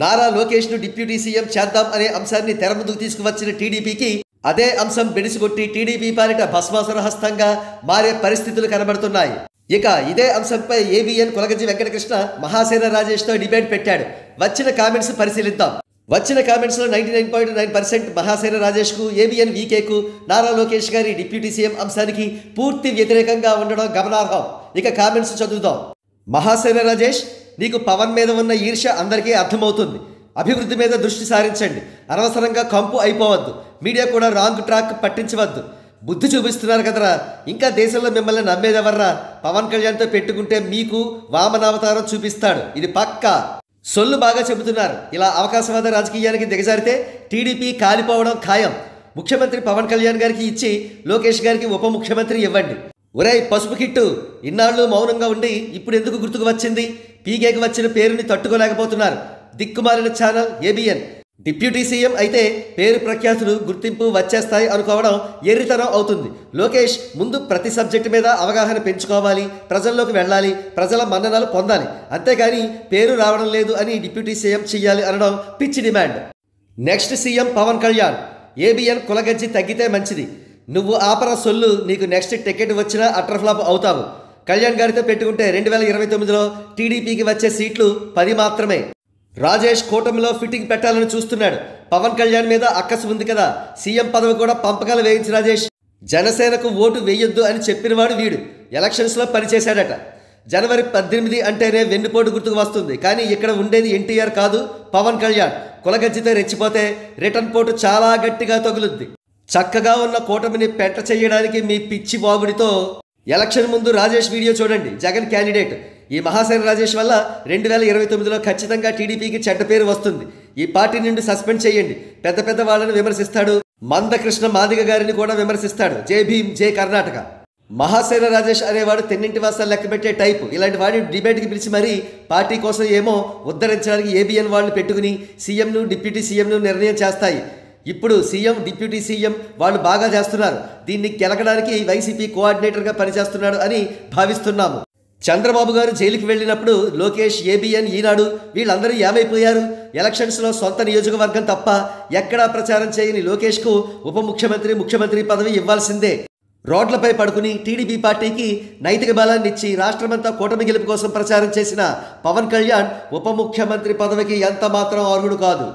Nara లోకేష్ను deputy CM చేద్దాం అనే అంశాన్ని తెర ముందుకు తీసుకువచ్చిన టీడీపీకి అదే అంశం బెడిసిగొట్టి టీడీపీ పాలిట భస్మాసుర హస్తంగా మారే పరిస్థితులు కనబడుతున్నాయి. ఇక ఇదే అంశంపై ఏబిఎన్ కులగజ్జి వెంకటకృష్ణ మహాసేన రాజేష్తో డిబేట్ పెట్టాడు. వచ్చిన కామెంట్స్ పరిశీలిద్దాం. వచ్చిన కామెంట్స్లో 99.9% మహాసేన రాజేష్కు, ఏబిఎన్ వీకేకు నారా లోకేష్ గారి డిప్యూటీ సీఎం అంశానికి పూర్తి వ్యతిరేకంగా ఉండడం గమనార్హం. ఇక కామెంట్స్ చదువుదాం. మహాసేన రాజేష్, నీకు పవన్ మీద ఉన్న ఈర్ష్య అందరికీ అర్థమవుతుంది. అభివృద్ధి మీద దృష్టి సారించండి. అనవసరంగా కంపు అయిపోవద్దు. మీడియా కూడా రాంగ్ ట్రాక్ పట్టించవద్దు. బుద్ధి చూపిస్తున్నారు కదరా, ఇంకా దేశంలో మిమ్మల్ని నమ్మేదెవర్రా? పవన్ కళ్యాణ్తో పెట్టుకుంటే మీకు వామనావతారం చూపిస్తాడు, ఇది పక్కా. సొల్లు బాగా చెబుతున్నారు. ఇలా అవకాశవాద రాజకీయానికి దిగజారితే టీడీపీ కాలిపోవడం ఖాయం. ముఖ్యమంత్రి పవన్ కళ్యాణ్ గారికి ఇచ్చి లోకేష్ గారికి ఉప ముఖ్యమంత్రి ఇవ్వండి. ఒరేయ్ పసుపు కిట్టు, ఇన్నాళ్ళు మౌనంగా ఉండి ఇప్పుడు ఎందుకు గుర్తుకు వచ్చింది? పీకేకి వచ్చిన పేరుని తట్టుకోలేకపోతున్నారు. దిక్కుమాలిన ఛానల్ ఏబిఎన్. డిప్యూటీ సీఎం అయితే పేరు ప్రఖ్యాతులు గుర్తింపు వచ్చేస్తాయి అనుకోవడం ఎర్రితనం అవుతుంది. లోకేష్ ముందు ప్రతి సబ్జెక్టు మీద అవగాహన పెంచుకోవాలి, ప్రజల్లోకి వెళ్ళాలి, ప్రజల మన్ననలు పొందాలి. అంతేగాని పేరు రావడం లేదు అని డిప్యూటీ సీఎం చెయ్యాలి అనడం పిచ్చి demand. Next CM Pawan Kalyan. ABN కులగజ్జి తగ్గితే మంచిది. నువ్వు ఆపర సొల్లు, నీకు నెక్స్ట్ టికెట్ వచ్చినా అట్రఫ్లాప్ అవుతావు. కళ్యాణ్ గారితో పెట్టుకుంటే 2029లో టీడీపీకి వచ్చే సీట్లు 10 మాత్రమే. రాజేష్ కూటమిలో ఫిట్టింగ్ పెట్టాలని చూస్తున్నాడు. పవన్ కళ్యాణ్ మీద అక్కసు ఉంది కదా, సీఎం పదవి కూడా పంపకాలు వేయించి రాజేష్. జనసేనకు ఓటు వేయొద్దు అని చెప్పినవాడు వీడు. ఎలక్షన్స్లో పనిచేశాడట. జనవరి 18 అంటేనే వెన్నుపోటు గుర్తుకు వస్తుంది. కానీ ఇక్కడ ఉండేది ఎన్టీఆర్ కాదు, పవన్ కళ్యాణ్. కులగజ్జితో రెచ్చిపోతే రిటర్న్ పోటు చాలా గట్టిగా తగులుద్ది. చక్కగా ఉన్న కూటమిని పెంట చేయడానికి మీ పిచ్చి వాగుడితో ఎలక్షన్ ముందు రాజేష్ వీడియో చూడండి. జగన్ క్యాండిడేట్. ఈ మహాసేన రాజేష్ వల్ల 2029లో ఖచ్చితంగా టీడీపీకి చెడ్డ పేరు వస్తుంది. ఈ పార్టీ నుండి సస్పెండ్ చేయండి. పెద్ద పెద్ద వాళ్ళని విమర్శిస్తాడు. మందకృష్ణ మాదిగ గారిని కూడా విమర్శిస్తాడు. జై భీమ్, జై కర్ణాటక. మహాసేన రాజేష్ అనేవాడు తెన్నింటి వాసాలు లెక్క పెట్టే టైపు. ఇలాంటి వాడిని డిబేట్కి పిలిచి మరీ పార్టీ కోసం ఏమో ఉద్ధరించడానికి ఏబిఎన్ వాళ్ళు పెట్టుకుని సీఎంను డిప్యూటీ సీఎంను నిర్ణయం చేస్తాయి. ఇప్పుడు సీఎం డిప్యూటీ సీఎం వాళ్ళు బాగా చేస్తున్నారు. దీన్ని గెలకడానికి వైసీపీ కోఆర్డినేటర్గా పనిచేస్తున్నాడు అని భావిస్తున్నాము. చంద్రబాబు గారు జైలుకి వెళ్ళినప్పుడు లోకేష్, ఏబిఎన్, ఈనాడు వీళ్ళందరూ ఏమైపోయారు? ఎలక్షన్స్లో సొంత నియోజకవర్గం తప్ప ఎక్కడా ప్రచారం చేయని లోకేష్కు ఉప ముఖ్యమంత్రి, ముఖ్యమంత్రి పదవి ఇవ్వాల్సిందే. రోడ్లపై పడుకుని టీడీపీ పార్టీకి నైతిక బలాన్ని ఇచ్చి రాష్ట్రమంతా కూటమి గెలుపు కోసం ప్రచారం చేసిన పవన్ కళ్యాణ్ ఉప ముఖ్యమంత్రి పదవికి ఎంత మాత్రం అర్హుడు కాదు.